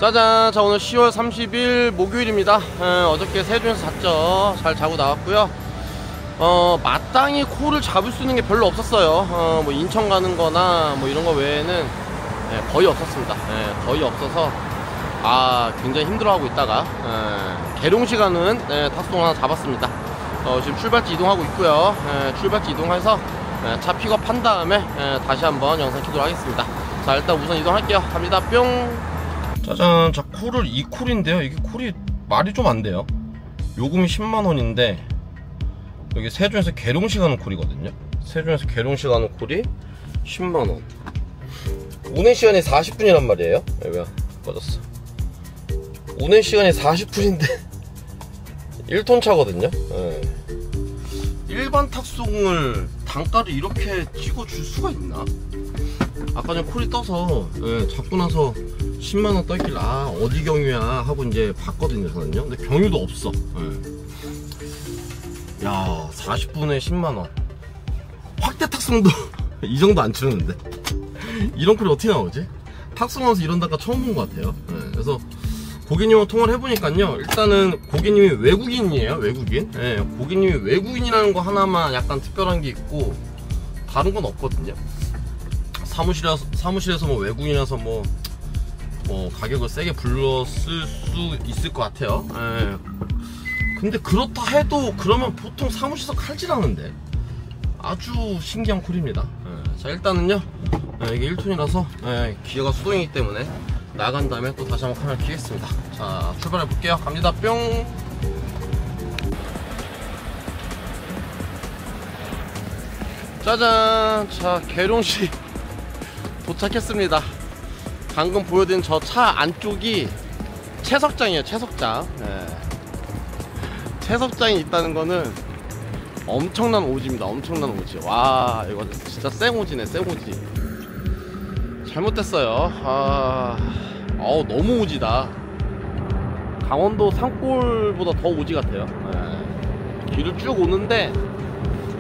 짜잔. 자, 오늘 10월 30일 목요일입니다. 어저께 세준에서 잤죠. 잘 자고 나왔고요. 마땅히 코를 잡을 수 있는 게 별로 없었어요. 뭐 인천 가는 거나 뭐 이런 거 외에는 거의 없었습니다. 거의 없어서 굉장히 힘들어하고 있다가 계룡시 가는 탁송 하나 잡았습니다. 지금 출발지 이동하고 있고요. 출발지 이동해서 차 픽업한 다음에 다시 한번 영상 켜도록 하겠습니다. 자, 일단 우선 이동할게요. 갑니다. 뿅. 짜잔. 자, 콜을 이 콜인데요. 이게 콜이 말이 좀 안 돼요. 요금이 10만원인데 여기 세준에서 계룡시 가는 콜이거든요. 세준에서 계룡시 가는 콜이 10만원. 운행 시간이 40분이란 말이에요. 왜 꺼졌어? 운행 시간이 40분인데 1톤 차거든요. 일반 탁송을 단가를 이렇게 찍어줄 수가 있나? 아까 전에 콜이 떠서 잡고 나서 10만원 떠있길래 어디 경유야 하고 이제 봤거든요 저는요. 근데 경유도 없어. 야, 40분에 10만원. 확대 탁송도 이 정도 안 치르는데 이런 콜이 어떻게 나오지? 탁송하면서 이런 단가 처음 본 것 같아요. 그래서 고객님하고 통화를 해보니까요, 일단은 고객님이 외국인이에요. 외국인. 고객님이 외국인이라는 거 하나만 약간 특별한 게 있고 다른 건 없거든요. 사무실에서 뭐 외국인이라서 뭐 가격을 세게 불렀을 수 있을 것 같아요. 근데 그렇다 해도 그러면 보통 사무실에서 칼질하는데 아주 신기한 콜입니다. 자, 일단은요, 이게 1톤이라서 기어가 수동이기 때문에 나간 다음에 또 다시 한번 카메라 켜겠습니다. 자, 출발해 볼게요. 갑니다. 뿅. 짜잔. 자, 계룡시 도착했습니다. 방금 보여드린 저 차 안쪽이 채석장이에요. 채석장. 채석장이 있다는 거는 엄청난 오지입니다. 엄청난 오지. 와, 이거 진짜 쌩오지네. 쌩오지. 잘못됐어요. 너무 오지다. 강원도 산골보다 더 오지 같아요. 길을 쭉 오는데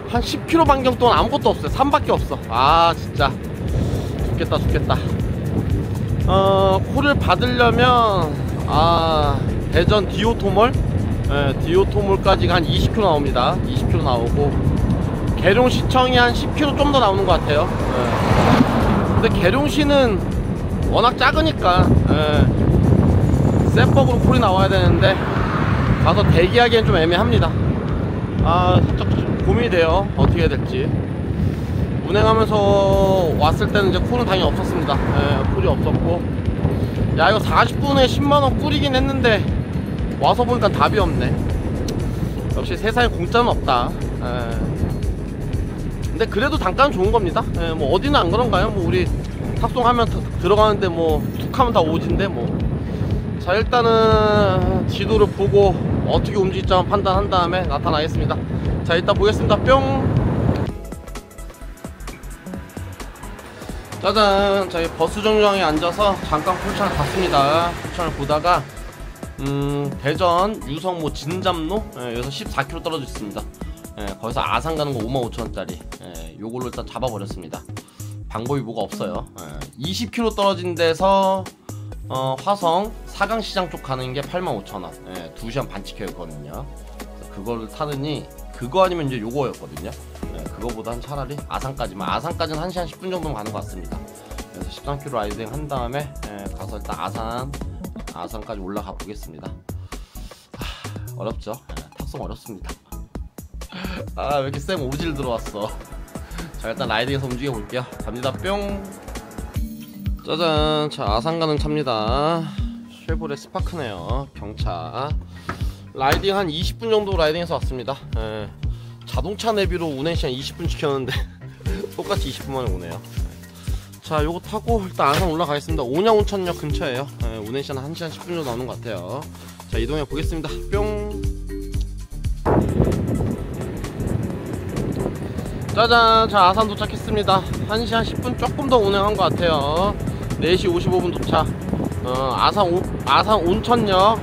한 10km 반경 동안 아무것도 없어요. 산밖에 없어. 진짜 죽겠다 죽겠다. 콜을 받으려면 대전 디오토몰, 디오토몰까지가 한 20km 나옵니다. 20km 나오고 계룡시청이 한 10km 좀 더 나오는 것 같아요. 근데 계룡시는 워낙 작으니까 셋법으로 콜이 나와야 되는데 가서 대기하기엔 좀 애매합니다. 살짝 고민이 돼요. 어떻게 해야 될지. 운행하면서 왔을 때는 이제 콜은 당연히 없었습니다. 콜이 없었고, 야, 이거 40분에 10만원 꿀이긴 했는데 와서 보니까 답이 없네. 역시 세상에 공짜는 없다. 근데 그래도 단가는 좋은 겁니다. 뭐 어디는 안 그런가요? 뭐 우리 탑송하면 들어가는데 뭐 툭 하면 다 오진데 뭐. 자, 일단은 지도를 보고 어떻게 움직일지 한번 판단한 다음에 나타나겠습니다. 자, 이따 보겠습니다. 뿅. 짜잔. 저희 버스 정류장에 앉아서 잠깐 포차를 봤습니다. 포차를 보다가 대전 유성모 진잡로, 여기서 14km 떨어져 있습니다. 거기서 아산 가는 거 55,000원짜리, 요걸로 일단 잡아버렸습니다. 방법이 뭐가 없어요. 20km 떨어진 데서 화성 사강시장 쪽 가는 게 85,000원, 2시간 반 찍혀있거든요. 그거를 타느니 그거 아니면 이제 요거였거든요. 그거보단 차라리 아산까지만, 아산까지는 1시간 10분 정도면 가는 것 같습니다. 그래서 13km 라이딩 한 다음에 가서 일단 아산까지 올라가 보겠습니다. 어렵죠? 탁송 어렵습니다. 왜 이렇게 쌤 오질 들어왔어. 자, 일단 라이딩에서 움직여 볼게요. 갑니다. 뿅. 짜잔. 자, 아산 가는 차입니다. 쉐보레 스파크네요. 경차. 라이딩 한 20분 정도 라이딩해서 왔습니다. 자동차 내비로 운행시간 20분 지켰는데 똑같이 20분 만에 오네요. 자, 요거 타고 일단 아산 올라가겠습니다. 온양 온천역 근처에요. 운행시간 1시간 10분 정도 나오는 것 같아요. 자, 이동해 보겠습니다. 뿅. 짜잔. 자, 아산 도착했습니다. 1시간 10분 조금 더 운행한 것 같아요. 4시 55분 도착. 아산 온천역,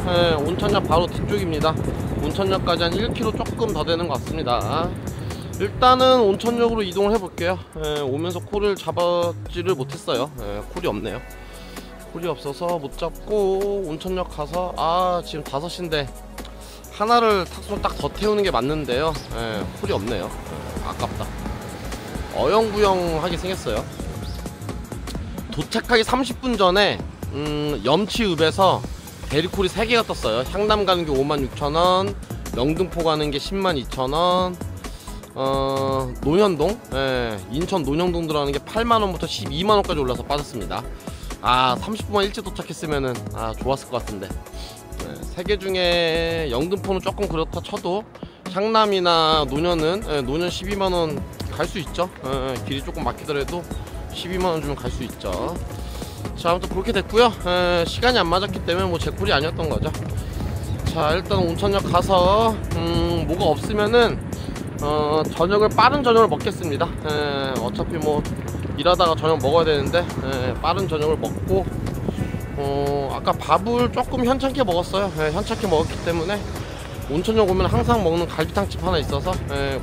온천역 바로 뒤쪽입니다. 온천역까지 한 1km 조금 더 되는 것 같습니다. 일단은 온천역으로 이동을 해볼게요. 오면서 콜을 잡았지를 못했어요. 콜이 없네요. 콜이 없어서 못 잡고 온천역 가서 지금 5시인데 하나를 탁송 딱 더 태우는 게 맞는데요. 콜이 없네요. 아깝다. 어영부영하게 생겼어요. 도착하기 30분 전에 염치읍에서 대리콜이 3개가 떴어요. 향남 가는 게 56,000원, 영등포 가는 게 102,000원, 논현동, 인천 논현동 들어가는 게 8만원부터 12만원까지 올라서 빠졌습니다. 30분만 일찍 도착했으면은 좋았을 것 같은데. 3개 중에 영등포는 조금 그렇다 쳐도 향남이나 논현은 논현 12만원 갈 수 있죠. 길이 조금 막히더라도 12만원 주면 갈 수 있죠. 자, 아무튼 그렇게 됐고요. 시간이 안 맞았기 때문에 뭐 제 콜이 아니었던 거죠. 자, 일단 온천역 가서 뭐가 없으면은 빠른 저녁을 먹겠습니다. 어차피 뭐 일하다가 저녁 먹어야 되는데 빠른 저녁을 먹고 아까 밥을 조금 현찮게 먹었어요. 현찮게 먹었기 때문에 온천역 오면 항상 먹는 갈비탕집 하나 있어서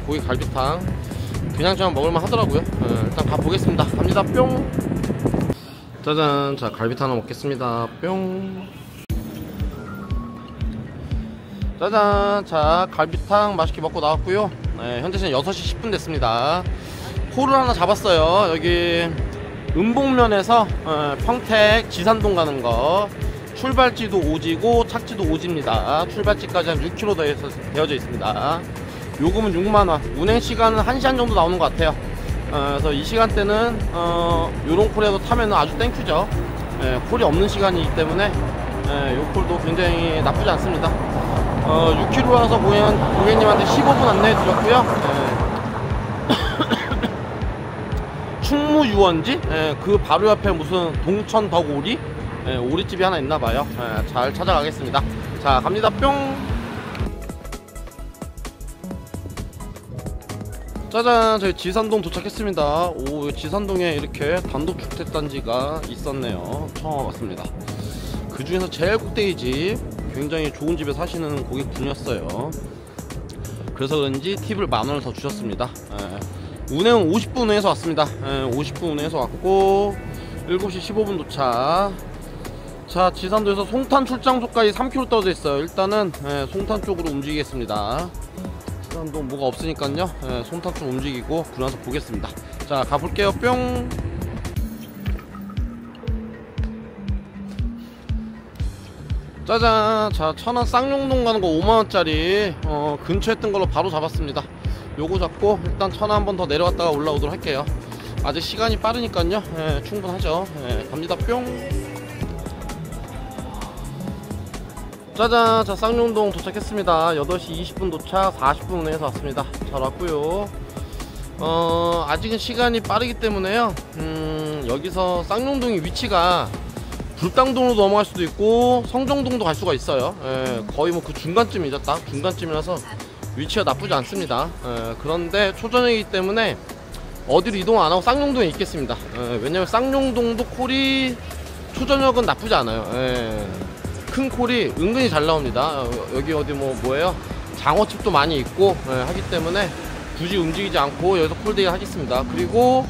고기 갈비탕 그냥 먹을만 하더라고요. 일단 가보겠습니다. 갑니다. 뿅. 짜잔. 자, 갈비탕 하나 먹겠습니다. 뿅. 짜잔. 자, 갈비탕 맛있게 먹고 나왔고요. 현재 시간 6시 10분 됐습니다. 콜을 하나 잡았어요. 여기 음봉면에서 평택 지산동 가는 거. 출발지도 오지고 착지도 오지입니다. 출발지까지 한 6km 되어져 있습니다. 요금은 6만원, 운행시간은 1시간 정도 나오는 것 같아요. 그래서 이 시간대는 요런 콜에도 타면 아주 땡큐죠. 콜이 없는 시간이기 때문에 요 콜도 굉장히 나쁘지 않습니다. 6km 와서 고객님한테 15분 안내해 드렸고요. 충무유원지 그 바로 옆에 무슨 동천덕오리 오리집이 하나 있나봐요. 잘 찾아가겠습니다. 자, 갑니다. 뿅. 짜잔. 저희 지산동 도착했습니다. 지산동에 이렇게 단독주택단지가 있었네요. 처음 와봤습니다. 그 중에서 제일 꼭대기 집, 굉장히 좋은 집에 사시는 고객분이었어요. 그래서 그런지 팁을 10,000원을 더 주셨습니다. 운행은 50분 운행해서 왔습니다. 50분 운행해서 왔고 7시 15분 도착. 자, 지산도에서 송탄 출장소까지 3km 떨어져 있어요. 일단은 송탄 쪽으로 움직이겠습니다. 지산도 뭐가 없으니까요. 송탄 쪽 움직이고 그러면서 보겠습니다. 자, 가볼게요. 뿅. 짜잔. 자, 천안 쌍용동 가는 거 5만원짜리 근처에 있던 걸로 바로 잡았습니다. 요거 잡고 일단 천안 한 번 더 내려갔다가 올라오도록 할게요. 아직 시간이 빠르니까요. 충분하죠. 갑니다. 뿅. 짜잔. 자, 쌍용동 도착했습니다. 8시 20분 도착, 40분 운행해서 왔습니다. 잘 왔고요. 아직은 시간이 빠르기 때문에요. 여기서 쌍용동의 위치가 불당동으로 넘어갈 수도 있고 성정동도 갈 수가 있어요. 거의 뭐 그 중간쯤이죠. 딱 중간쯤이라서 위치가 나쁘지 않습니다. 그런데 초저녁이기 때문에 어디로 이동 안하고 쌍용동에 있겠습니다. 왜냐면 쌍용동도 콜이 초저녁은 나쁘지 않아요. 큰 콜이 은근히 잘 나옵니다. 여기 어디 뭐예요? 장어집도 많이 있고 하기 때문에 굳이 움직이지 않고 여기서 콜데이 하겠습니다. 그리고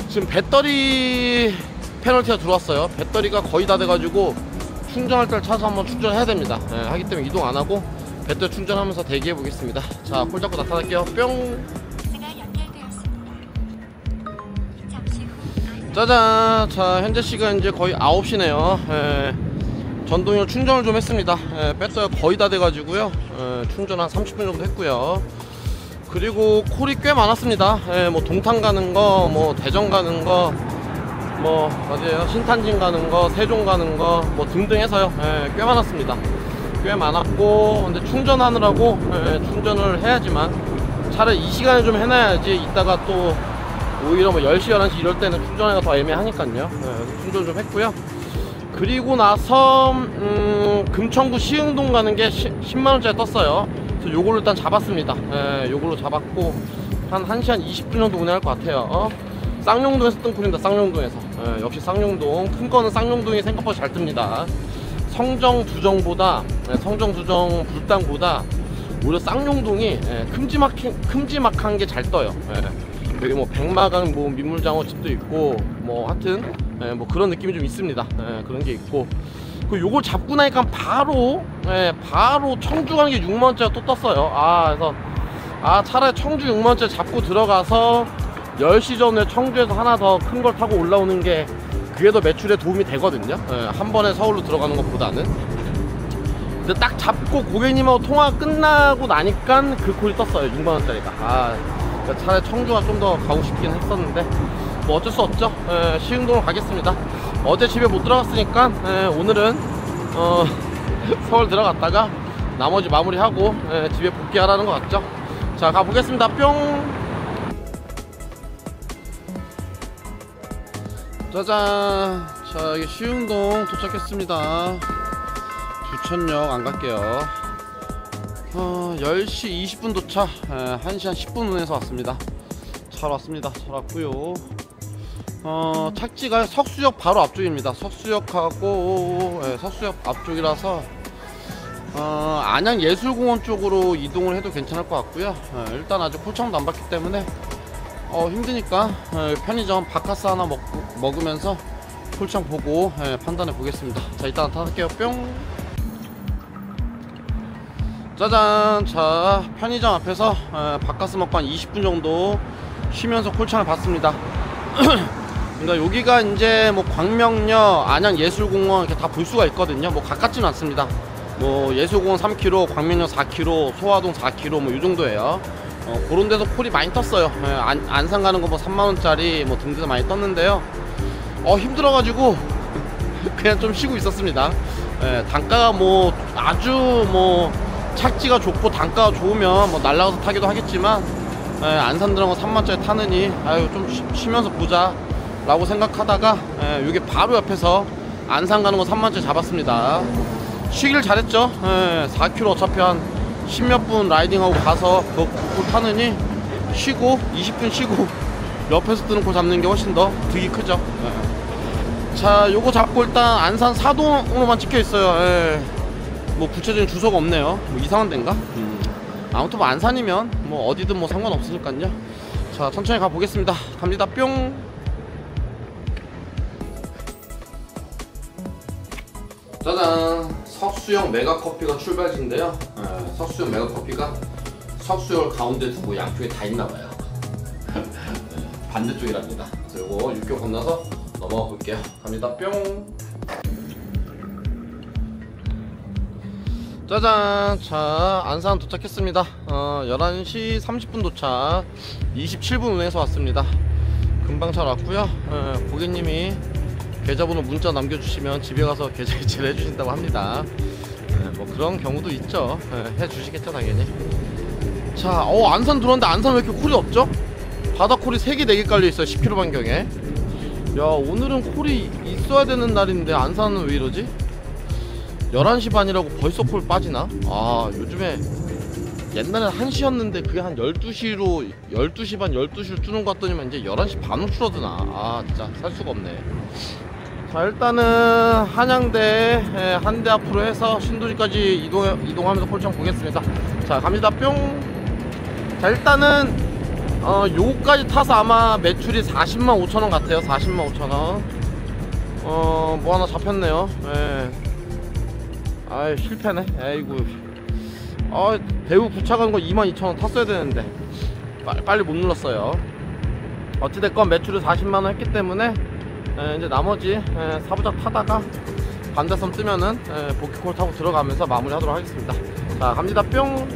지금 배터리 페널티가 들어왔어요. 배터리가 거의 다 돼가지고 충전할 때를 찾아서 한번 충전해야 됩니다. 하기 때문에 이동 안하고 배터리 충전하면서 대기해 보겠습니다. 자, 콜 잡고 나타날게요. 뿅. 짜잔. 자, 현재 시간 이제 거의 9시네요 전동으로 충전을 좀 했습니다. 배터리가 거의 다 돼가지고요. 충전 한 30분 정도 했고요. 그리고 콜이 꽤 많았습니다. 뭐 동탄 가는 거, 뭐 대전 가는 거, 뭐 어디에요? 신탄진 가는 거, 세종 가는 거, 뭐 등등 해서요. 꽤 많았습니다. 꽤 많았고, 근데 충전하느라고 충전을 해야지만 차라리 이 시간에 좀 해놔야지 이따가 또 오히려 뭐 10시, 11시 이럴 때는 충전하기가 더 애매하니까요. 충전 좀 했고요. 그리고 나서 금천구 시흥동 가는 게 10만원짜리 떴어요. 그래서 요걸로 일단 잡았습니다. 요걸로 잡았고 한 1시간 20분 정도 운행할 것 같아요. 쌍용동에서 뜬 콜입니다. 쌍용동에서. 역시 쌍용동. 큰 거는 쌍용동이 생각보다 잘 뜹니다. 성정두정보다 성정두정 불당보다 오히려 쌍용동이 큼지막한 게 잘 떠요. 여기 뭐 백마강 뭐 민물장어집도 있고 뭐 하여튼 뭐 그런 느낌이 좀 있습니다. 그런 게 있고, 그 요걸 잡고 나니까 바로 바로 청주 가는 게 6만원짜리가 또 떴어요. 그래서 차라리 청주 6만원짜리 잡고 들어가서 10시 전에 청주에서 하나 더 큰 걸 타고 올라오는 게 그게 더 매출에 도움이 되거든요. 한 번에 서울로 들어가는 것보다는. 근데 딱 잡고 고객님하고 통화 끝나고 나니까 그 콜이 떴어요. 6만원짜리가. 차라리 청주가 좀 더 가고 싶긴 했었는데 뭐 어쩔 수 없죠. 시흥동으로 가겠습니다. 어제 집에 못 들어갔으니까 오늘은 서울 들어갔다가 나머지 마무리하고 집에 복귀하라는 것 같죠. 자, 가보겠습니다. 뿅. 짜잔. 자, 여기 시흥동 도착했습니다. 부천역 안 갈게요. 10시 20분 도착. 1시 한 10분 후에서 왔습니다. 잘 왔습니다. 잘 왔고요. 착지가 석수역 바로 앞쪽입니다. 석수역하고 석수역 앞쪽이라서 안양예술공원 쪽으로 이동을 해도 괜찮을 것 같고요. 일단 아직 콜창도 안 받기 때문에 힘드니까 편의점 바카스 하나 먹으면서 콜창 보고 판단해 보겠습니다. 자, 이따 타볼게요. 뿅. 짜잔. 자, 편의점 앞에서 바카스 먹고 한 20분 정도 쉬면서 콜창을 봤습니다. 그러니까 여기가 이제 뭐 광명역, 안양예술공원 이렇게 다 볼 수가 있거든요. 뭐 가깝지는 않습니다. 뭐 예술공원 3km, 광명역 4km, 소화동 4km 뭐 이 정도예요. 그런 데서 콜이 많이 떴어요. 안산 가는 거 뭐 3만원짜리 뭐 등등해서 많이 떴는데요. 힘들어가지고 그냥 좀 쉬고 있었습니다. 단가가 뭐 아주 뭐 착지가 좋고 단가가 좋으면 뭐 날라가서 타기도 하겠지만 안산 들어간 거 3만원짜리 타느니 좀 쉬면서 보자 라고 생각하다가 여기 바로 옆에서 안산 가는 거 3만원짜리 잡았습니다. 쉬기를 잘했죠. 4km 어차피 한 10몇 분 라이딩하고 가서 그거 타느니 쉬고 20분 쉬고 옆에서 뜨는 코 잡는 게 훨씬 더 득이 크죠. 자, 요거 잡고 일단 안산 사동으로만 찍혀 있어요. 뭐 구체적인 주소가 없네요. 뭐 이상한 데인가? 아무튼 뭐 안산이면 뭐 어디든 뭐 상관없으니까요. 자, 천천히 가보겠습니다. 갑니다. 뿅. 짜잔. 석수역 메가커피가 출발지인데요. 석수역 메가커피가 석수역을 가운데 두고 양쪽에 다 있나봐요. 반대쪽이랍니다. 그래서 요거 육교 건너서 넘어가 볼게요. 갑니다. 뿅. 짜잔. 자, 안산 도착했습니다. 11시 30분 도착. 27분 운행해서 왔습니다. 금방 잘 왔고요. 고객님이 계좌번호 문자 남겨주시면 집에 가서 계좌 이체를 해주신다고 합니다. 뭐 그런 경우도 있죠. 해주시겠죠 당연히. 자, 안산 들어왔는데 안산 왜 이렇게 콜이 없죠? 바다콜이 3개 4개 깔려있어요. 10km 반경에. 야, 오늘은 콜이 있어야 되는 날인데 안산은 왜 이러지? 11시 반이라고 벌써 콜 빠지나? 요즘에 옛날엔 1시였는데 그게 한 12시로 12시 반 12시로 뜨는 것 같더니만 이제 11시 반으로 줄어드나. 진짜 살 수가 없네. 자, 일단은 한양대 한 대 앞으로 해서 신도시까지 이동하면서 콜창 보겠습니다. 자, 갑니다. 뿅. 자, 일단은 요거까지 타서 아마 매출이 40만 5천원 같아요. 40만 5천원. 뭐 하나 잡혔네요. 실패네. 아이고. 대우 부차 가는 거 22,000원 탔어야 되는데 빨리 못 눌렀어요. 어찌됐건 매출을 40만원 했기 때문에 이제 나머지 사부작 타다가 반대섬 뜨면은 복귀콜 타고 들어가면서 마무리 하도록 하겠습니다. 자, 갑니다. 뿅.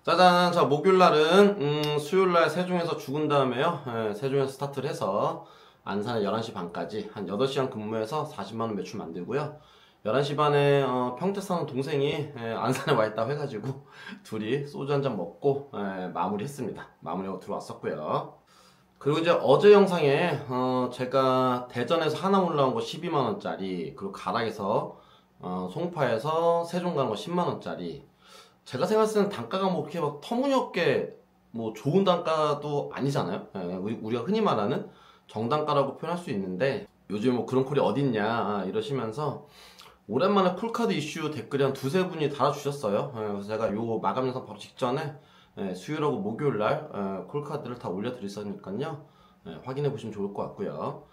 짜잔. 자, 목요일날은 수요일날 세종에서 죽은 다음에요. 세종에서 스타트를 해서 안산에 11시 반까지 한 8시간 근무해서 40만원 매출 만들고요. 11시 반에 평택 사는 동생이 안산에 와있다고 해가지고 둘이 소주 한잔 먹고 마무리 했습니다. 마무리하고 들어왔었고요. 그리고 이제 어제 영상에 제가 대전에서 하남 올라온 거 12만원짜리, 그리고 가락에서 송파에서 세종 가는 거 10만원짜리, 제가 생각했을 때는 단가가 뭐 그렇게 막 터무니없게 뭐 좋은 단가도 아니잖아요. 우리가 흔히 말하는 정단가라고 표현할 수 있는데 요즘 뭐 그런 콜이 어딨냐 이러시면서 오랜만에 콜카드 이슈 댓글이 한 두세 분이 달아주셨어요. 그래서 제가 요 마감 영상 바로 직전에 수요일하고 목요일날 콜카드를 다 올려드렸으니까요. 확인해 보시면 좋을 것 같고요.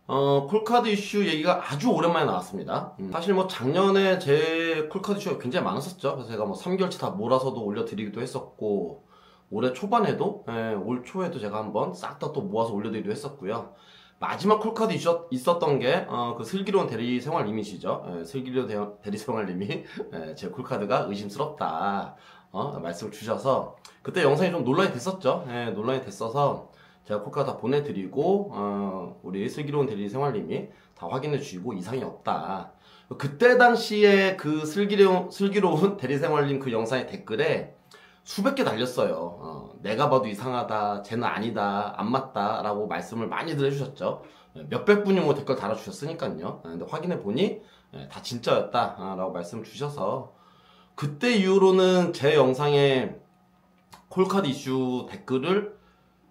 콜카드 이슈 얘기가 아주 오랜만에 나왔습니다. 사실 뭐 작년에 제 콜카드 이슈가 굉장히 많았었죠. 그래서 제가 뭐 3개월치 다 몰아서도 올려드리기도 했었고, 올해 초반에도, 올 초에도 제가 한번 싹 다 또 모아서 올려드리기도 했었고요. 마지막 콜카드 있었던 게, 그 슬기로운 대리생활님이시죠. 슬기로운 대리생활님이, 제 콜카드가 의심스럽다, 말씀을 주셔서, 그때 영상이 좀 논란이 됐었죠. 논란이 됐어서, 제가 콜카드 다 보내드리고, 우리 슬기로운 대리생활님이 다 확인해 주시고, 이상이 없다. 그때 당시에 그 슬기로운 대리생활님 그 영상의 댓글에, 수백 개 달렸어요. 내가 봐도 이상하다, 쟤는 아니다, 안 맞다 라고 말씀을 많이들 해주셨죠. 몇백 분이 뭐 댓글 달아주셨으니까요. 근데 확인해 보니 다 진짜였다 라고 말씀을 주셔서, 그때 이후로는 제 영상에 콜카드 이슈 댓글을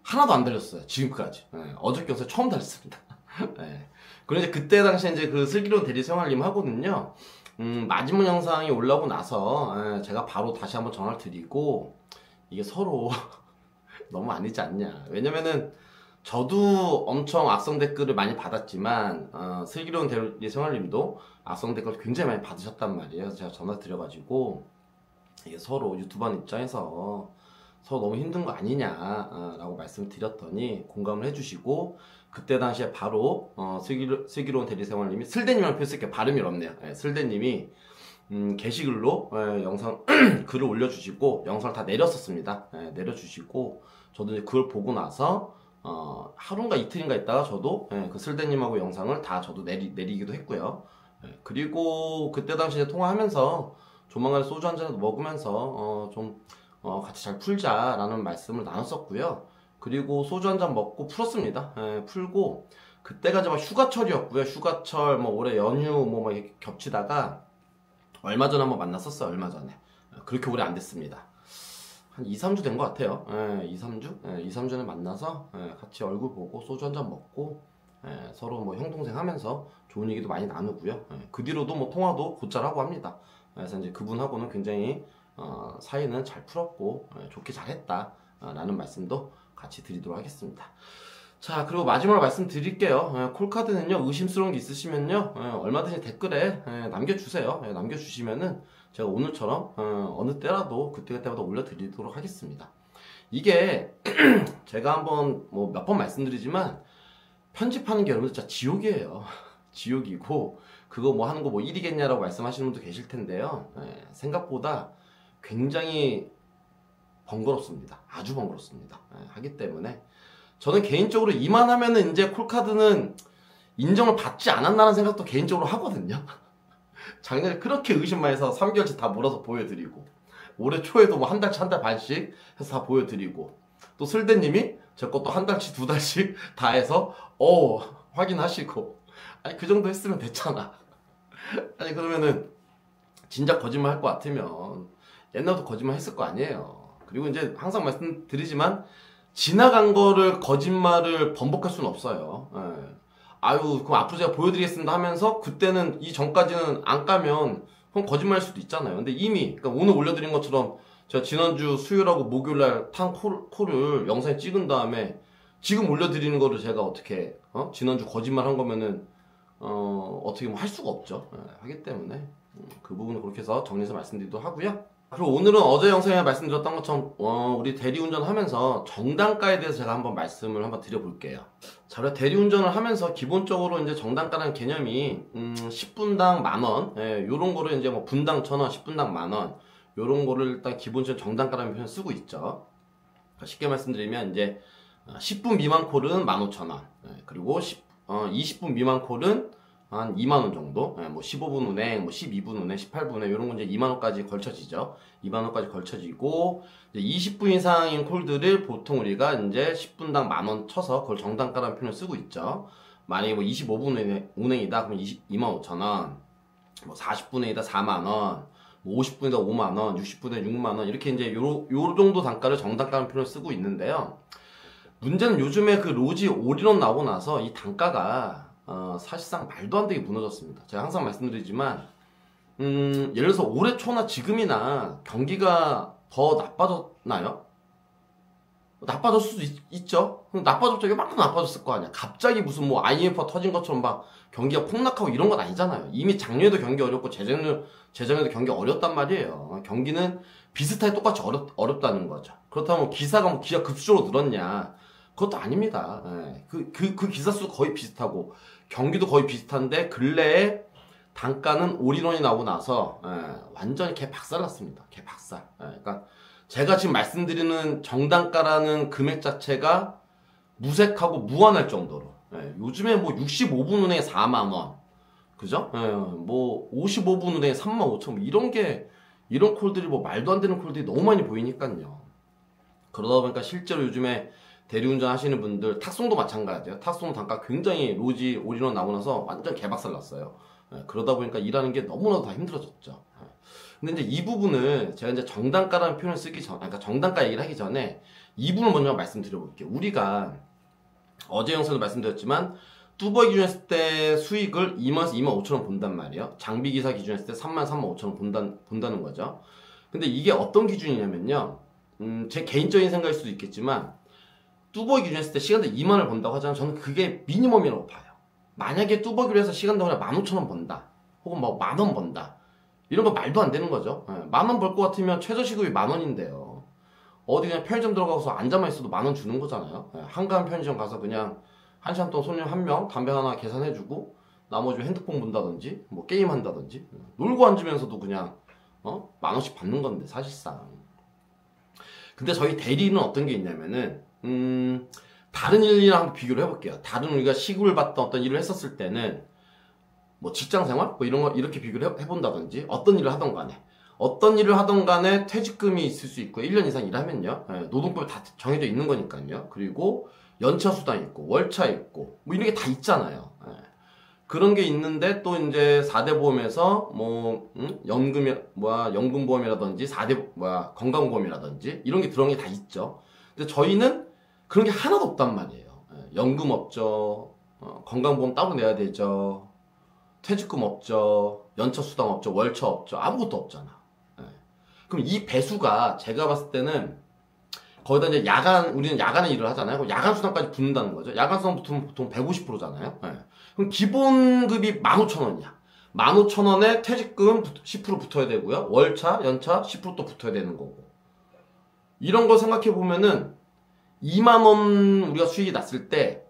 하나도 안 달렸어요. 지금까지. 어저께 영상에 처음 달렸습니다. 그런데 그때 당시에 이제 그 슬기로운 대리생활님 하고는요, 마지막 영상이 올라오고 나서 제가 바로 다시 한번 전화를 드리고, 이게 서로 너무 아니지 않냐. 왜냐면은 저도 엄청 악성 댓글을 많이 받았지만, 슬기로운 대리생활님도 악성 댓글 굉장히 많이 받으셨단 말이에요. 그래서 제가 전화 드려가지고, 이게 서로 유튜브 하는 입장에서 서로 너무 힘든 거 아니냐 라고 말씀드렸더니 공감을 해주시고, 그때 당시에 바로 슬기로운 대리생활님이, 슬대님이랑 표했을게 발음이 어렵네요. 슬대님이 게시글로 영상 글을 올려주시고 영상을 다 내렸었습니다. 내려주시고, 저도 이제 그걸 보고 나서 하루인가 이틀인가 있다가 저도 그 슬대님하고 영상을 다 저도 내리기도 했고요. 그리고 그때 당시에 통화하면서 조만간에 소주 한잔 먹으면서 좀 같이 잘 풀자라는 말씀을 나눴었고요. 그리고 소주 한잔 먹고 풀었습니다. 풀고, 그때가 이제 막 휴가철이었고요. 휴가철, 뭐 올해 연휴 뭐 막 이렇게 겹치다가 얼마 전에 한번 만났었어요. 얼마 전에. 그렇게 오래 안 됐습니다. 한 2, 3주 된 것 같아요. 2, 3주? 2, 3주 전에 만나서 같이 얼굴 보고 소주 한잔 먹고, 서로 뭐 형동생 하면서 좋은 얘기도 많이 나누고요. 그 뒤로도 뭐 통화도 곧잘 하고 합니다. 그래서 이제 그분하고는 굉장히 사이는 잘 풀었고 좋게 잘했다 라는 말씀도 같이 드리도록 하겠습니다. 자, 그리고 마지막으로 말씀드릴게요. 콜카드는요, 의심스러운 게 있으시면요, 얼마든지 댓글에 남겨주세요. 남겨주시면은 제가 오늘처럼 어느 때라도 그때그때마다 올려드리도록 하겠습니다. 이게 제가 한번 뭐 몇 번 말씀드리지만, 편집하는 게 여러분들 진짜 지옥이에요. 지옥이고, 그거 뭐 하는 거 뭐 일이겠냐라고 말씀하시는 분도 계실 텐데요. 생각보다 굉장히 번거롭습니다. 아주 번거롭습니다. 하기 때문에 저는 개인적으로 이만하면은 이제 콜카드는 인정을 받지 않았나라는 생각도 개인적으로 하거든요. 작년에 그렇게 의심만 해서 3개월치 다 몰아서 보여드리고, 올해 초에도 뭐 한 달치 한 달 반씩 해서 다 보여드리고, 또 슬대님이 제 것도 한 달치 두 달씩 다 해서 확인하시고, 아니 그 정도 했으면 됐잖아. 아니 그러면은 진작 거짓말 할 것 같으면 옛날부터 거짓말 했을 거 아니에요. 그리고 이제 항상 말씀드리지만, 지나간 거를 거짓말을 번복할 수는 없어요. 아유, 그럼 앞으로 제가 보여드리겠습니다 하면서 그때는 이 전까지는 안 까면 그럼 거짓말할 수도 있잖아요. 근데 이미, 그러니까 오늘 올려드린 것처럼 제가 지난주 수요일하고 목요일날 탄 콜을 영상에 찍은 다음에 지금 올려드리는 거를 제가 어떻게 지난주 거짓말 한 거면은 어떻게 뭐 할 수가 없죠. 하기 때문에 그 부분을 그렇게 해서 정리해서 말씀드리도록 하고요. 그리고 오늘은 어제 영상에 말씀드렸던 것처럼 우리 대리운전 하면서 정단가에 대해서 제가 한번 말씀을 한번 드려볼게요. 자, 우리가 대리운전을 하면서 기본적으로 이제 정단가라는 개념이 10분당 10,000원, 요런 거를 이제 뭐 분당 1,000원, 10분당 10,000원, 요런 거를 일단 기본적으로 정단가라는 표현을 쓰고 있죠. 쉽게 말씀드리면 이제 10분 미만 콜은 15,000원, 그리고 20분 미만 콜은 한 2만원 정도, 뭐 15분 운행, 뭐 12분 운행, 18분 운행, 이런 건 이제 2만원까지 걸쳐지죠. 2만원까지 걸쳐지고, 이제 20분 이상인 콜들을 보통 우리가 이제 10분당 10,000원 쳐서 그걸 정단가라는 표현을 쓰고 있죠. 만약에 뭐 25분 운행이다, 그러면 25,000원, 뭐 40분 운행이다 4만원, 뭐 50분이다 5만원, 60분에 6만원, 이렇게 이제 요 정도 단가를 정단가라는 표현을 쓰고 있는데요. 문제는 요즘에 그 로지 올인원 나오고 나서 이 단가가 사실상 말도 안 되게 무너졌습니다. 제가 항상 말씀드리지만, 예를 들어서 올해 초나 지금이나 경기가 더 나빠졌나요? 나빠졌을 수도 있죠. 나빠졌죠. 이만큼 나빠졌을 거 아니야. 갑자기 무슨 뭐 IMF가 터진 것처럼 막 경기가 폭락하고 이런 건 아니잖아요. 이미 작년에도 경기 어렵고 재작년에도 경기 어렵단 말이에요. 경기는 비슷하게 똑같이 어렵다는 거죠. 그렇다면 기사가 급수적으로 늘었냐? 그것도 아닙니다. 예. 그 기사 수 거의 비슷하고 경기도 거의 비슷한데 근래에 단가는 올인원이 나오고 나서 완전히 개 박살났습니다. 개 박살. 그러니까 제가 지금 말씀드리는 정단가라는 금액 자체가 무색하고 무한할 정도로 요즘에 뭐 65분 은행에 4만원 그죠? 뭐 55분 은행에 35,000원 이런 콜들이 뭐 말도 안 되는 콜들이 너무 많이 보이니까요. 그러다 보니까 실제로 요즘에 대리운전 하시는 분들 탁송도 마찬가지예요. 탁송 단가 굉장히 로지 올인원 나오고 나서 완전 개박살 났어요. 그러다 보니까 일하는 게 너무나도 다 힘들어졌죠. 근데 이제 이 부분을 제가 이제 정단가라는 표현을 쓰기 전, 그러니까 정단가 얘기를 하기 전에 이 부분을 먼저 말씀드려볼게요. 우리가 어제 영상도 말씀드렸지만 뚜벅이 기준했을 때 수익을 2만에서 2만 5천원 본단 말이에요. 장비기사 기준했을 때 3만 3만 5천원 본다는 거죠. 근데 이게 어떤 기준이냐면요. 제 개인적인 생각일 수도 있겠지만 뚜벅이 기준했을 때 시간당 2만을 번다고 하잖아요. 저는 그게 미니멈이라고 봐요. 만약에 뚜벅이로 해서 시간당 15,000원 번다. 혹은 뭐 만원 번다. 이런 거 말도 안 되는 거죠. 만원 벌 것 같으면 최저시급이 만원인데요. 어디 그냥 편의점 들어가서 앉아만 있어도 만원 주는 거잖아요. 한가한 편의점 가서 그냥 1시간 동안 손님 한 명 담배 하나 계산해주고 나머지 핸드폰 본다든지 뭐 게임 한다든지 놀고 앉으면서도 그냥 만원씩 받는 건데 사실상. 근데 저희 대리는 어떤 게 있냐면은 다른 일이랑 한번 비교를 해볼게요. 다른 우리가 시급을 받던 어떤 일을 했었을 때는 뭐 직장생활? 뭐 이런 거 이렇게 비교를 해본다든지 어떤 일을 하던 간에 퇴직금이 있을 수 있고 1년 이상 일하면요. 노동법에 다 정해져 있는 거니까요. 그리고 연차 수당 있고 월차 있고 뭐 이런 게 다 있잖아요. 그런 게 있는데 또 이제 4대 보험에서 뭐 연금보험이라든지 4대 건강보험이라든지 이런 게 들어간 게 다 있죠. 근데 저희는 그런 게 하나도 없단 말이에요. 연금 없죠. 건강보험 따로 내야 되죠. 퇴직금 없죠. 연차 수당 없죠. 월차 없죠. 아무것도 없잖아. 그럼 이 배수가 제가 봤을 때는 거기다 이제 우리는 야간에 일을 하잖아요. 그럼 야간 수당까지 붙는다는 거죠. 야간 수당 붙으면 보통 150%잖아요. 그럼 기본급이 15,000원이야. 15,000원에 퇴직금 10% 붙어야 되고요. 월차, 연차 10%또 붙어야 되는 거고. 이런 거 생각해 보면은 2만원 우리가 수익이 났을 때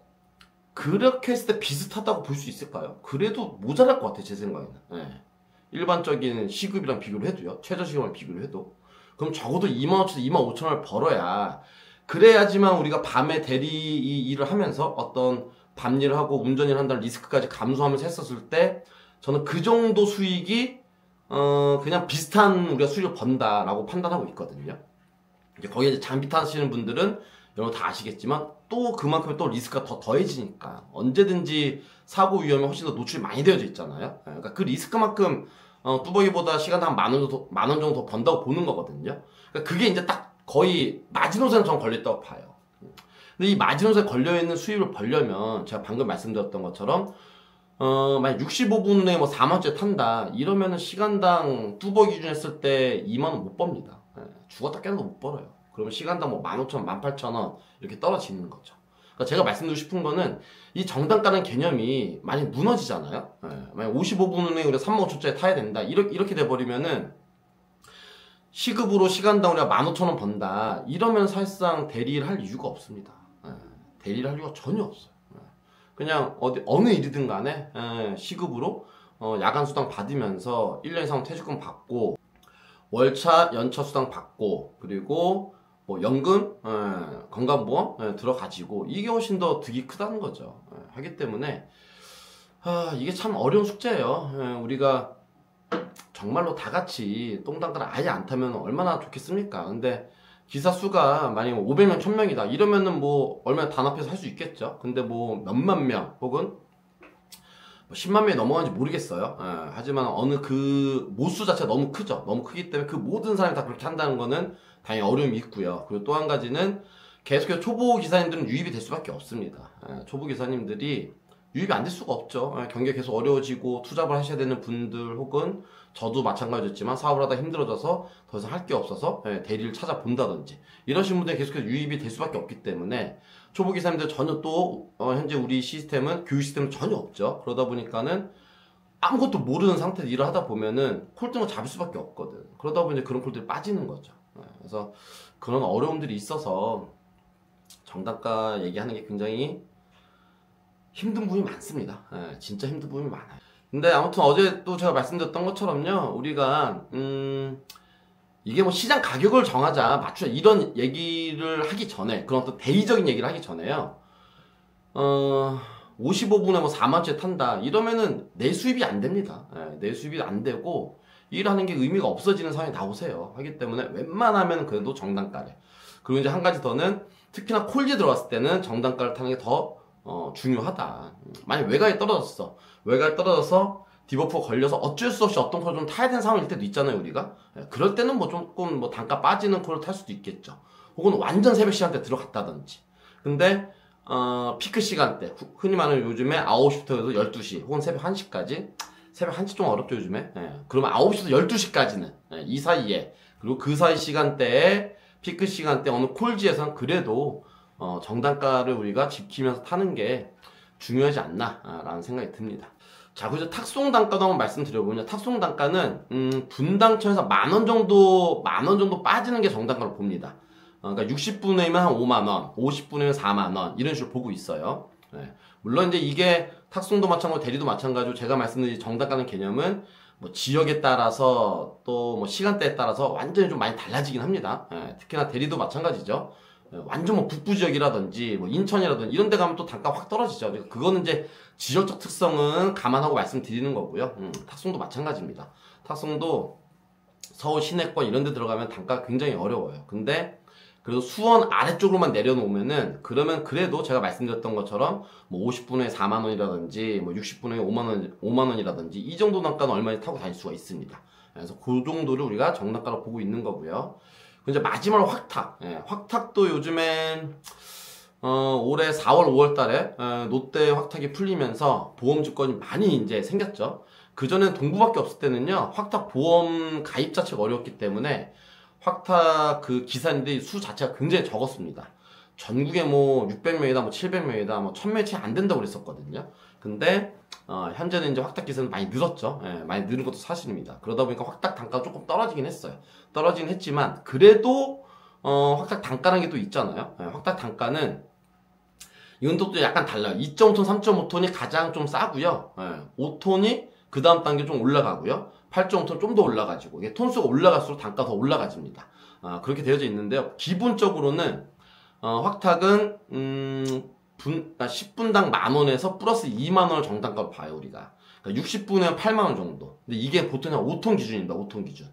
그렇게 했을 때 비슷하다고 볼 수 있을까요? 그래도 모자랄 것 같아요. 제 생각에는. 일반적인 시급이랑 비교를 해도요. 최저시급이랑 비교를 해도. 그럼 적어도 2만원에서 2만 5천원을 벌어야 그래야지만 우리가 밤에 대리 일을 하면서 어떤 밤일을 하고 운전일을 한다는 리스크까지 감수하면서 했었을 때 저는 그 정도 수익이 그냥 비슷한 우리가 수익을 번다라고 판단하고 있거든요. 이제 거기에 장비 타시는 분들은 여러분 다 아시겠지만 또 그만큼 또 리스크가 더 더해지니까 언제든지 사고 위험에 훨씬 더 노출이 많이 되어져 있잖아요. 그러니까 그 리스크만큼 뚜벅이보다 시간당 한 만원 정도 더 번다고 보는 거거든요. 그러니까 그게 이제 딱 거의 마지노선에 전 걸렸다고 봐요. 근데 이 마지노선에 걸려있는 수입을 벌려면 제가 방금 말씀드렸던 것처럼 만약 65분에 뭐 4만원짜리 탄다 이러면은 시간당 뚜벅이 기준 했을 때 2만원 못 법니다. 죽었다 깨어나도 못 벌어요. 그러면 시간당 뭐 15,000원, 18,000원 이렇게 떨어지는 거죠. 그러니까 제가 말씀드리고 싶은 거는 이 정단가라는 개념이 많이 무너지잖아요. 만약 55분에 우리가 35,000원짜리 타야 된다. 이렇게 돼버리면은 시급으로 시간당 우리가 15,000원 번다. 이러면 사실상 대리를 할 이유가 없습니다. 대리를 할 이유가 전혀 없어요. 그냥 어느 일이든 간에 시급으로 야간 수당 받으면서 1년 이상 퇴직금 받고 월차, 연차 수당 받고 그리고 뭐 연금, 건강보험 들어가지고 이게 훨씬 더 득이 크다는 거죠. 하기 때문에 이게 참 어려운 숙제예요. 우리가 정말로 다 같이 똥단가를 아예 안 타면 얼마나 좋겠습니까? 근데 기사 수가 만약에 500명, 1000명이다 이러면은 뭐 얼마나 단합해서 할 수 있겠죠. 근데 뭐 몇만 명 혹은 10만 명이 넘어가는지 모르겠어요. 하지만 어느 그 모수 자체가 너무 크죠. 너무 크기 때문에 그 모든 사람이 다 그렇게 한다는 거는 당연히 어려움이 있고요. 그리고 또 한 가지는 계속해서 초보 기사님들은 유입이 될 수밖에 없습니다. 초보 기사님들이 유입이 안 될 수가 없죠. 경기가 계속 어려워지고 투잡을 하셔야 되는 분들 혹은 저도 마찬가지였지만 사업을 하다 힘들어져서 더 이상 할 게 없어서 대리를 찾아본다든지 이러신 분들이 계속해서 유입이 될 수밖에 없기 때문에 초보 기사님들 전혀 또 현재 우리 시스템은 교육 시스템은 전혀 없죠. 그러다 보니까는 아무것도 모르는 상태에서 일을 하다 보면은 콜등을 잡을 수밖에 없거든. 그러다 보니 그런 콜들이 빠지는 거죠. 그래서 그런 어려움들이 있어서 정단가 얘기하는 게 굉장히 힘든 부분이 많습니다. 진짜 힘든 부분이 많아요. 근데 아무튼 어제 또 제가 말씀드렸던 것처럼요, 우리가 이게 뭐 시장 가격을 정하자, 맞추자 이런 얘기를 하기 전에, 그런 어떤 대의적인 얘기를 하기 전에요, 55분에 뭐 4만원짜리 탄다 이러면은 내 수입이 안 됩니다. 내 수입이 안 되고 일하는 게 의미가 없어지는 상황이 나오세요. 하기 때문에 웬만하면 그래도 정단가를, 그리고 이제 한 가지 더는 특히나 콜지 들어갔을 때는 정단가를 타는 게 더 중요하다. 만약 외곽에 떨어졌어, 외곽에 떨어져서 디버프가 걸려서 어쩔 수 없이 어떤 콜을 좀 타야 되는 상황일 때도 있잖아요, 우리가. 그럴 때는 뭐 조금 뭐 단가 빠지는 콜을 탈 수도 있겠죠. 혹은 완전 새벽 시간대 들어갔다든지. 근데 피크 시간대, 흔히 말하는 요즘에 9시부터 12시 혹은 새벽 1시까지, 새벽 1시 좀 어렵죠 요즘에. 그러면 9시부터 12시까지는 이 사이에, 그리고 그 사이 시간대에 피크 시간대 어느 콜지에서는 그래도 정단가를 우리가 지키면서 타는 게 중요하지 않나 라는 생각이 듭니다. 자, 그래서 탁송 단가도 한번 말씀드려보면, 탁송 단가는 분당천에서 만원 정도 빠지는 게 정단가로 봅니다. 그러니까 60분이면 한 5만원, 50분이면 4만원 이런 식으로 보고 있어요. 물론 이제 이게 탁송도 마찬가지고 대리도 마찬가지고, 제가 말씀드린 정단가는 개념은 뭐 지역에 따라서 또 뭐 시간대에 따라서 완전히 좀 많이 달라지긴 합니다. 특히나 대리도 마찬가지죠. 완전 뭐 북부 지역이라든지 뭐 인천이라든지 이런 데 가면 또 단가 확 떨어지죠. 그거는 이제 지역적 특성은 감안하고 말씀드리는 거고요. 탁송도 마찬가지입니다. 탁송도 서울 시내권 이런 데 들어가면 단가가 굉장히 어려워요. 근데 그래도 수원 아래쪽으로만 내려놓으면은, 그러면 그래도 제가 말씀드렸던 것처럼 뭐 50분에 4만원이라든지 뭐 60분에 5만원이라든지 이 정도 단가는 얼마나 타고 다닐 수가 있습니다. 그래서 그 정도를 우리가 정단가로 보고 있는 거고요. 이제 마지막으로 확탁. 확탁도 요즘엔 올해 4월 5월 달에 롯데 확탁이 풀리면서 보험 주권이 많이 이제 생겼죠. 그전엔 동부밖에 없을 때는요, 확탁 보험 가입 자체가 어려웠기 때문에 확탁 그 기사님들이 수 자체가 굉장히 적었습니다. 전국에 뭐 600명이다, 뭐 700명이다, 뭐 1000명 채 안 된다고 그랬었거든요. 근데 현재는 이제 확탁 기사는 많이 늘었죠. 많이 늘은 것도 사실입니다. 그러다 보니까 확탁 단가가 조금 떨어지긴 했어요. 떨어지긴 했지만 그래도 확탁 단가라는 게 또 있잖아요. 확탁 단가는 이건 또 약간 달라요. 2.5톤, 3.5톤이 가장 좀 싸고요. 5톤이 그 다음 단계 좀 올라가고요. 8.5톤 좀 더 올라가지고, 이게 톤수가 올라갈수록 단가 더 올라가집니다. 그렇게 되어져 있는데요. 기본적으로는 확탁은 10분당 만원에서 플러스 2만원을 정단가로 봐요, 우리가. 그러니까 60분에 8만원 정도. 근데 이게 보통 한 5톤 기준입니다, 5톤 기준.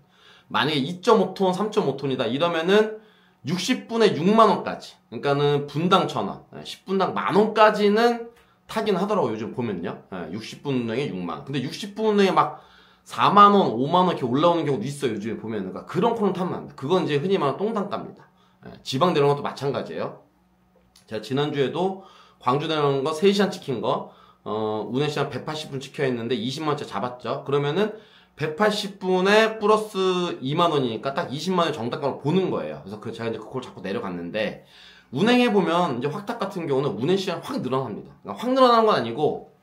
만약에 2.5톤, 3.5톤이다 이러면은 60분에 6만원까지. 그러니까는 분당 1,000원, 10분당 만원까지는 타긴 하더라고요, 요즘 보면요. 60분에 6만원. 근데 60분에 막 4만원, 5만원 이렇게 올라오는 경우도 있어요, 요즘에 보면은. 그러니까 그런 코는 타면 안 돼. 그건 이제 흔히 말하는 똥단가입니다. 지방 내려온 것도 마찬가지예요. 제가 지난주에도 광주 내려온 거 3시간 찍힌 거, 운행시간 180분 찍혀 있는데 20만원짜리 잡았죠. 그러면은 180분에 플러스 2만원이니까 딱 20만원의 정단가로 보는 거예요. 그래서 제가 이제 그걸 자꾸 내려갔는데, 운행해보면 이제 확탁 같은 경우는 운행시간이 확 늘어납니다. 그러니까 확 늘어나는 건 아니고,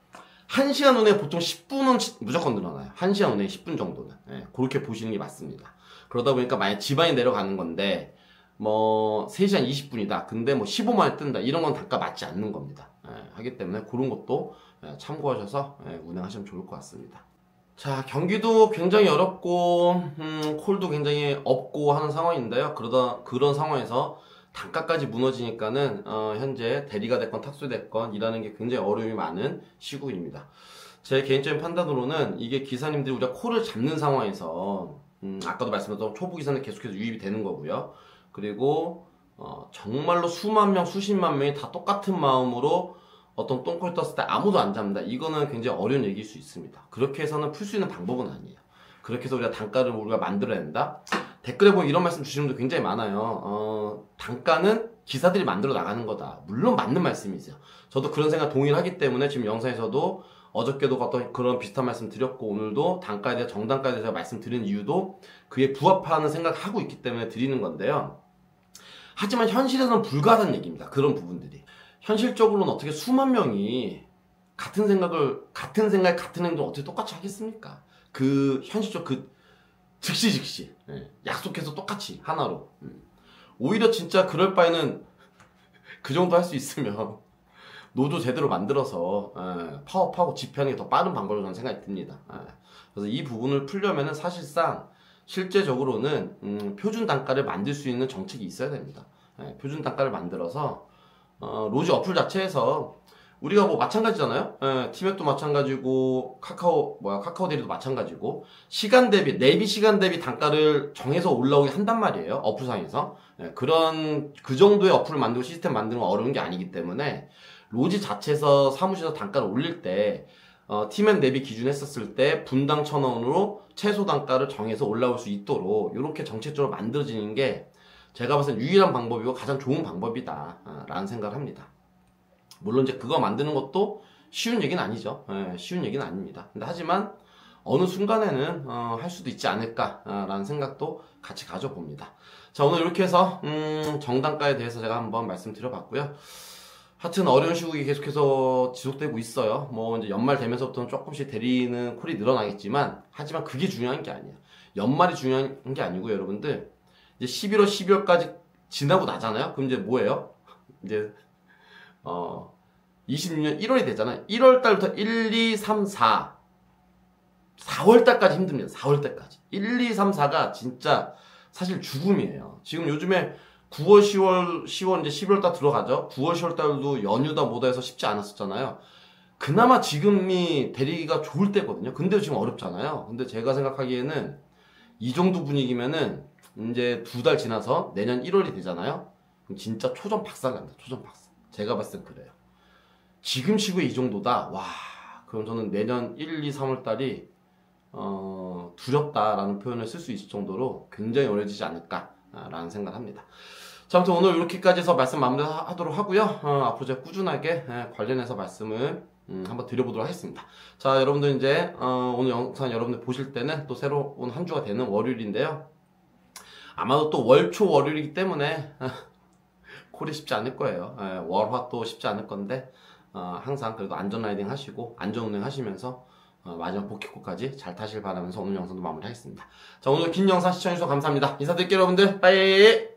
1시간 운행 보통 10분은 무조건 늘어나요. 1시간 운행 10분 정도는. 그렇게 보시는 게 맞습니다. 그러다 보니까 만약 지방에 내려가는 건데, 뭐 3시간 20분이다. 근데 뭐 15만원 뜬다. 이런 건 단가 맞지 않는 겁니다. 하기 때문에 그런 것도 참고하셔서 운행하시면 좋을 것 같습니다. 자, 경기도 굉장히 어렵고 콜도 굉장히 없고 하는 상황인데요. 그런 상황에서 단가까지 무너지니까는 현재 대리가 됐건 탁수 됐건 일하는 게 굉장히 어려움이 많은 시국입니다. 제 개인적인 판단으로는 이게 기사님들이 우리가 콜을 잡는 상황에서 아까도 말씀드렸던 초보 기사는 계속해서 유입이 되는 거고요. 그리고 정말로 수만 명, 수십만 명이 다 똑같은 마음으로 어떤 똥콜 떴을 때 아무도 안 잡는다. 이거는 굉장히 어려운 얘기일 수 있습니다. 그렇게 해서는 풀 수 있는 방법은 아니에요. 그렇게 해서 우리가 단가를 우리가 만들어야 된다. 댓글에 보면 이런 말씀 주시는 분들 굉장히 많아요. 단가는 기사들이 만들어 나가는 거다. 물론 맞는 말씀이세요. 저도 그런 생각 동의를 하기 때문에 지금 영상에서도 어저께도 어떤 그런 비슷한 말씀 드렸고, 오늘도 단가에 대해 정단가에 대해서 말씀드리는 이유도 그에 부합하는 생각을 하고 있기 때문에 드리는 건데요. 하지만 현실에서는 불가하다는 얘기입니다. 그런 부분들이. 현실적으로는 어떻게 수만 명이 같은 생각, 같은 행동 어떻게 똑같이 하겠습니까? 그 현실적 즉시 약속해서 똑같이 하나로. 오히려 진짜 그럴 바에는 그 정도 할 수 있으면 노조 제대로 만들어서 파업하고 집회하는 게 더 빠른 방법이라고 저는 생각이 듭니다. 그래서 이 부분을 풀려면은 사실상 실제적으로는 표준 단가를 만들 수 있는 정책이 있어야 됩니다. 표준 단가를 만들어서 로지 어플 자체에서 우리가 뭐 마찬가지잖아요. 티맵도 마찬가지고 카카오 대리도 마찬가지고 시간 대비 내비 시간 대비 단가를 정해서 올라오게 한단 말이에요. 어플상에서. 그 정도의 어플을 만들고 시스템 만드는 건 어려운 게 아니기 때문에 로지 자체에서 사무실에서 단가를 올릴 때 티맵 내비 기준 했었을 때 분당 1,000원으로 최소 단가를 정해서 올라올 수 있도록 이렇게 정책적으로 만들어지는 게 제가 봤을 때 유일한 방법이고 가장 좋은 방법이다 라는 생각을 합니다. 물론 이제 그거 만드는 것도 쉬운 얘기는 아니죠. 쉬운 얘기는 아닙니다. 근데 하지만 어느 순간에는 할 수도 있지 않을까라는 생각도 같이 가져봅니다. 자, 오늘 이렇게 해서 정단가에 대해서 제가 한번 말씀드려봤고요. 하여튼 어려운 시국이 계속해서 지속되고 있어요. 뭐 이제 연말 되면서부터는 조금씩 대리는 콜이 늘어나겠지만, 하지만 그게 중요한 게 아니에요. 연말이 중요한 게 아니고 여러분들 이제 11월, 12월까지 지나고 나잖아요. 그럼 이제 뭐예요? 이제 26년 1월이 되잖아요. 1월 달부터 1, 2, 3, 4 4월 달까지 힘듭니다. 4월 달까지 1, 2, 3, 4가 진짜 사실 죽음이에요. 지금 요즘에 9월, 10월 이제 11월 달 들어가죠. 9월, 10월 달도 연휴다 뭐다 해서 쉽지 않았었잖아요. 그나마 지금이 대리기가 좋을 때거든요. 근데 지금 어렵잖아요. 근데 제가 생각하기에는 이 정도 분위기면은 이제 2달 지나서 내년 1월이 되잖아요. 그럼 진짜 초전 박살 납니다. 초전 박살. 제가 봤을 땐 그래요. 지금 시국에 이 정도다. 와, 그럼 저는 내년 1, 2, 3월 달이 두렵다라는 표현을 쓸 수 있을 정도로 굉장히 어려워지지 않을까라는 생각을 합니다. 자, 아무튼 오늘 이렇게까지 해서 말씀 마무리하도록 하고요. 앞으로 제가 꾸준하게 관련해서 말씀을 한번 드려보도록 하겠습니다. 자, 여러분들 이제 오늘 영상 여러분들 보실 때는 또 새로운 한 주가 되는 월요일인데요. 아마도 또 월초 월요일이기 때문에 콜이 쉽지 않을 거예요. 월화 또 쉽지 않을 건데 항상 그래도 안전 라이딩 하시고 안전 운행 하시면서 마지막 복귀코까지 잘 타실 바라면서 오늘 영상도 마무리하겠습니다. 자, 오늘 긴 영상 시청해주셔서 감사합니다. 인사드릴게요, 여러분들. 빠이.